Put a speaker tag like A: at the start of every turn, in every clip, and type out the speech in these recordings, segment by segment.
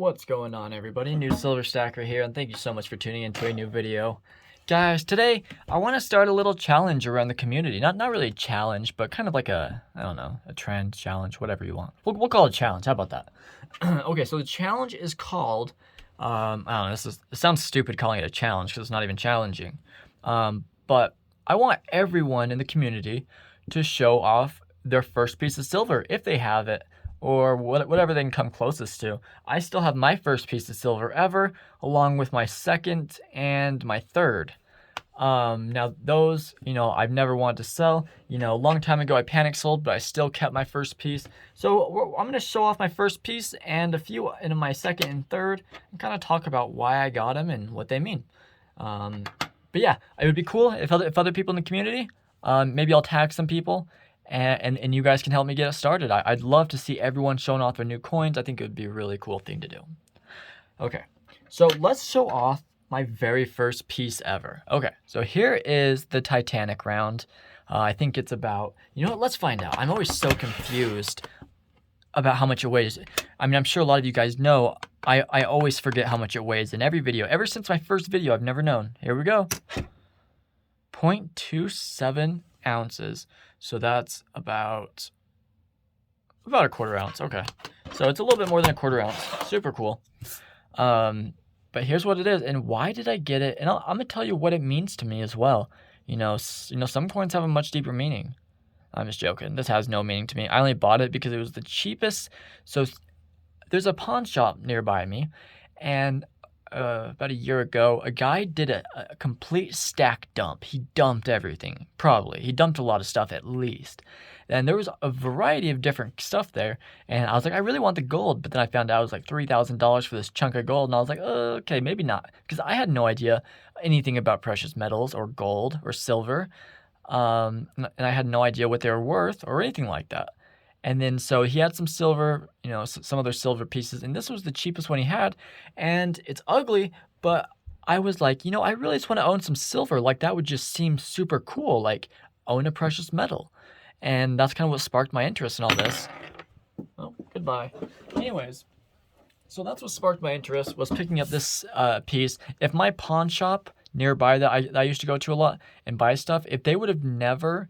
A: What's going on, everybody? New Silver Stacker here, and thank you so much for tuning into a new video. Guys, today I want to start a little challenge around the community. Not really a challenge, but kind of like a, I don't know, a trend challenge, whatever you want. We'll call it a challenge. How about that? Okay, so the challenge is called, I don't know, it sounds stupid calling it a challenge because it's not even challenging. But I want everyone in the community to show off their first piece of silver if they have it, or whatever they can come closest to. I still have my first piece of silver ever, along with my second and my third. Now those, I've never wanted to sell. A long time ago I panic sold, but I still kept my first piece. So I'm gonna show off my first piece and a few in my second and third, and kind of talk about why I got them and what they mean. But yeah, it would be cool if other people in the community, maybe I'll tag some people, and you guys can help me get it started. I'd love to see everyone showing off their new coins. I think it would be a really cool thing to do. Okay, so let's show off my very first piece ever. Okay, so here is the Titanic round. I think it's about, let's find out. I'm always so confused about how much it weighs. I mean, I'm sure a lot of you guys know, I always forget how much it weighs in every video. Ever since my first video, I've never known. Here we go. 0.27 ounces. So that's about a quarter ounce. Okay, so it's a little bit more than a quarter ounce. Super cool. But here's what it is, and why did I get it? And I'm gonna tell you what it means to me as well. Some coins have a much deeper meaning. I'm just joking. This has no meaning to me. I only bought it because it was the cheapest. So there's a pawn shop nearby me, and about a year ago, a guy did a complete stack dump. He dumped everything, probably. He dumped a lot of stuff at least. And there was a variety of different stuff there. And I was like, I really want the gold. But then I found out it was like $3,000 for this chunk of gold. And I was like, okay, maybe not. Because I had no idea anything about precious metals or gold or silver. And I had no idea what they were worth or anything like that. And then so he had some silver, some other silver pieces, and this was the cheapest one he had. And it's ugly, but I was like, I really just want to own some silver. Like, that would just seem super cool, like own a precious metal. And that's kind of what sparked my interest in all this. Oh, goodbye. Anyways, so that's what sparked my interest, was picking up this piece. If my pawn shop nearby that I used to go to a lot and buy stuff, if they would have never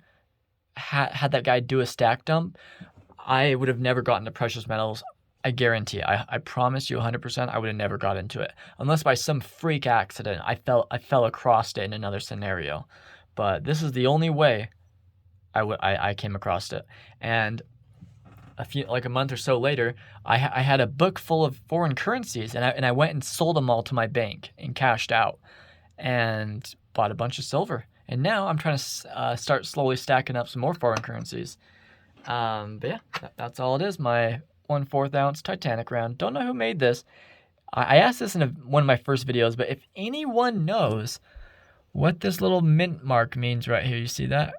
A: had that guy do a stack dump, I would have never gotten to precious metals. I guarantee it. I promise you 100% I would have never got into it. Unless by some freak accident I fell across it in another scenario. But this is the only way I came across it. And a month or so later, I had a book full of foreign currencies, and I went and sold them all to my bank and cashed out and bought a bunch of silver. And now I'm trying to start slowly stacking up some more foreign currencies. But yeah, that's all it is. My 1/4 ounce Titanic round. Don't know who made this. I asked this in one of my first videos, but if anyone knows what this little mint mark means right here, you see that?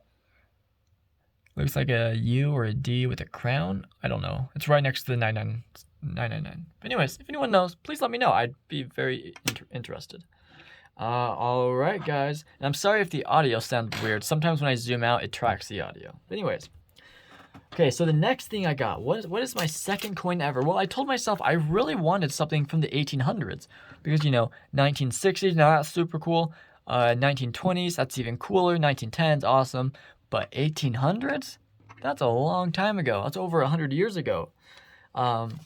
A: Looks like a U or a D with a crown. I don't know. It's right next to the 999. But anyways, if anyone knows, please let me know. I'd be very interested. All right, guys. And I'm sorry if the audio sounds weird. Sometimes when I zoom out, it tracks the audio. But anyways. Okay, so the next thing I got, what is my second coin ever? Well, I told myself I really wanted something from the 1800s because, 1960s, now that's super cool. 1920s, that's even cooler. 1910s, awesome. But 1800s? That's a long time ago. That's over 100 years ago.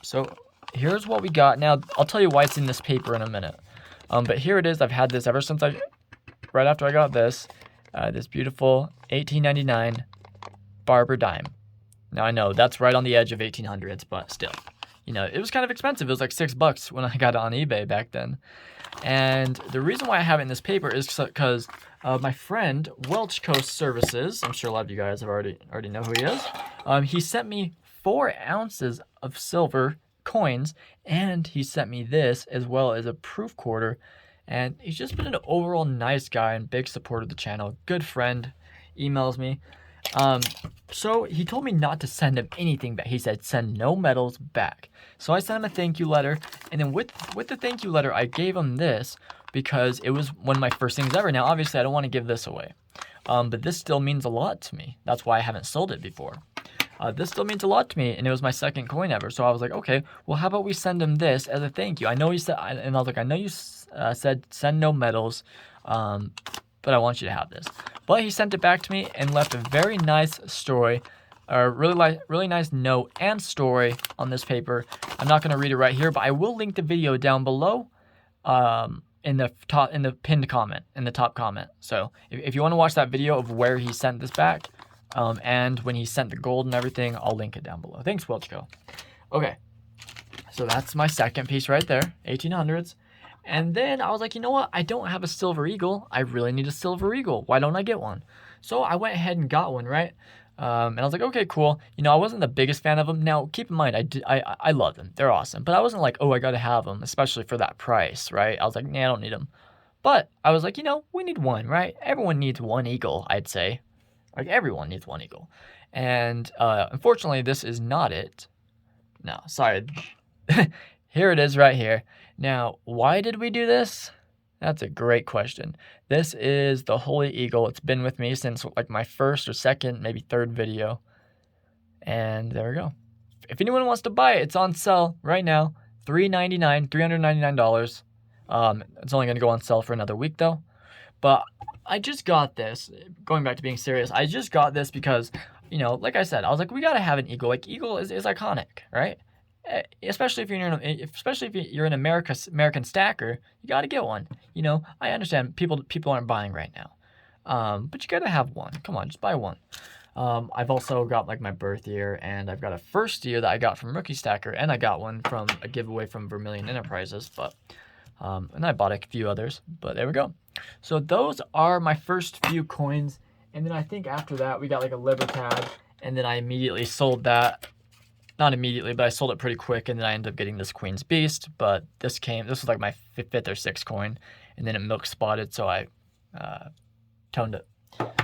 A: So here's what we got. Now, I'll tell you why it's in this paper in a minute. But here it is. I've had this ever since right after I got this beautiful 1899 Barber dime. Now, I know that's right on the edge of 1800s, but still, it was kind of expensive. It was like $6 when I got it on eBay back then. And the reason why I have it in this paper is because my friend, Welch Coast Services, I'm sure a lot of you guys have already know who he is. He sent me 4 ounces of silver coins, and he sent me this as well as a proof quarter. And he's just been an overall nice guy and big supporter of the channel. Good friend, emails me. So he told me not to send him anything back. He said, send no metals back. So I sent him a thank you letter. And then with the thank you letter, I gave him this because it was one of my first things ever. Now, obviously, I don't want to give this away. But this still means a lot to me. That's why I haven't sold it before. this still means a lot to me, and it was my second coin ever. So I was like, okay, well, how about we send him this as a thank you? I know you said, and I was like, I know you said send no medals, but I want you to have this. But he sent it back to me and left a very nice story, a really nice note and story on this paper. I'm not going to read it right here, but I will link the video down below, in the pinned comment, in the top comment. So if you want to watch that video of where he sent this back, and when he sent the gold and everything, I'll link it down below. Thanks, Welchco. Okay, so that's my second piece right there, 1800s. And then I was like, you know what? I don't have a silver eagle. I really need a silver eagle. Why don't I get one? So I went ahead and got one, right? And I was like, okay, cool. You know, I wasn't the biggest fan of them. Now, keep in mind, I love them. They're awesome. But I wasn't like, oh, I got to have them, especially for that price, right? I was like, nah, I don't need them. But I was like, you know, we need one, right? Everyone needs one eagle, I'd say. Like, everyone needs one eagle. And unfortunately, this is not it. No, sorry. Here it is right here. Now, why did we do this? That's a great question. This is the Holy Eagle. It's been with me since like my first or second, maybe third video. And there we go. If anyone wants to buy it, it's on sale right now. $399. It's only going to go on sale for another week though. But I just got this. Going back to being serious, I just got this because, you know, like I said, I was like, we got to have an eagle. Like, eagle is iconic, right? Especially if you're an American stacker, you got to get one. You know, I understand people aren't buying right now, but you got to have one. Come on, just buy one. I've also got like my birth year, and I've got a first year that I got from Rookie Stacker, and I got one from a giveaway from Vermilion Enterprises, but and I bought a few others. But there we go. So those are my first few coins, and then I think after that we got like a Libertad, and then I immediately sold that. Not immediately, but I sold it pretty quick, and then I ended up getting this Queen's Beast. But this was like my fifth or sixth coin, and then it milk spotted, so I toned it. But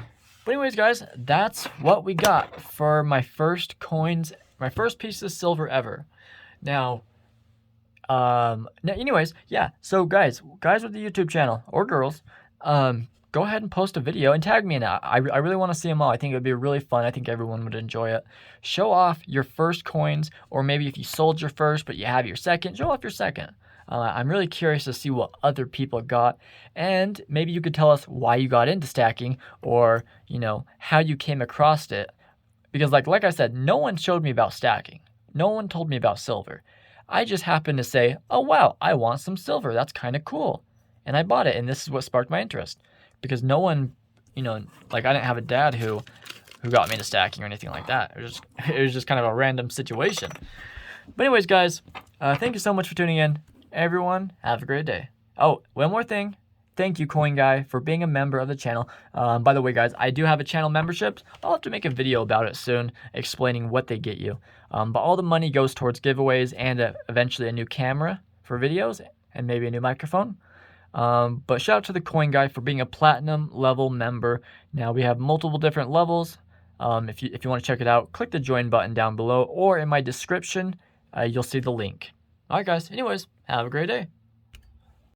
A: anyways, guys, that's what we got for my first coins, my first piece of silver ever. Now, anyways, yeah. So guys with the YouTube channel or girls, go ahead and post a video and tag me in it. I really want to see them all. I think it would be really fun. I think everyone would enjoy it. Show off your first coins, or maybe if you sold your first but you have your second, show off your second. I'm really curious to see what other people got, and maybe you could tell us why you got into stacking, or, you know, how you came across it. Because like I said, no one showed me about stacking. No one told me about silver. I just happened to say, oh wow, I want some silver. That's kind of cool. And I bought it, and this is what sparked my interest. Because no one, you know, like I didn't have a dad who got me into stacking or anything like that. It was just kind of a random situation. But anyways, guys, thank you so much for tuning in. Everyone, have a great day. Oh, one more thing. Thank you, Coin Guy, for being a member of the channel. By the way, guys, I do have a channel membership. I'll have to make a video about it soon, explaining what they get you. But all the money goes towards giveaways and eventually a new camera for videos and maybe a new microphone. But shout out to the Coin Guy for being a platinum level member. Now we have multiple different levels. If you want to check it out, click the join button down below, or in my description, you'll see the link. All right, guys. Anyways, have a great day.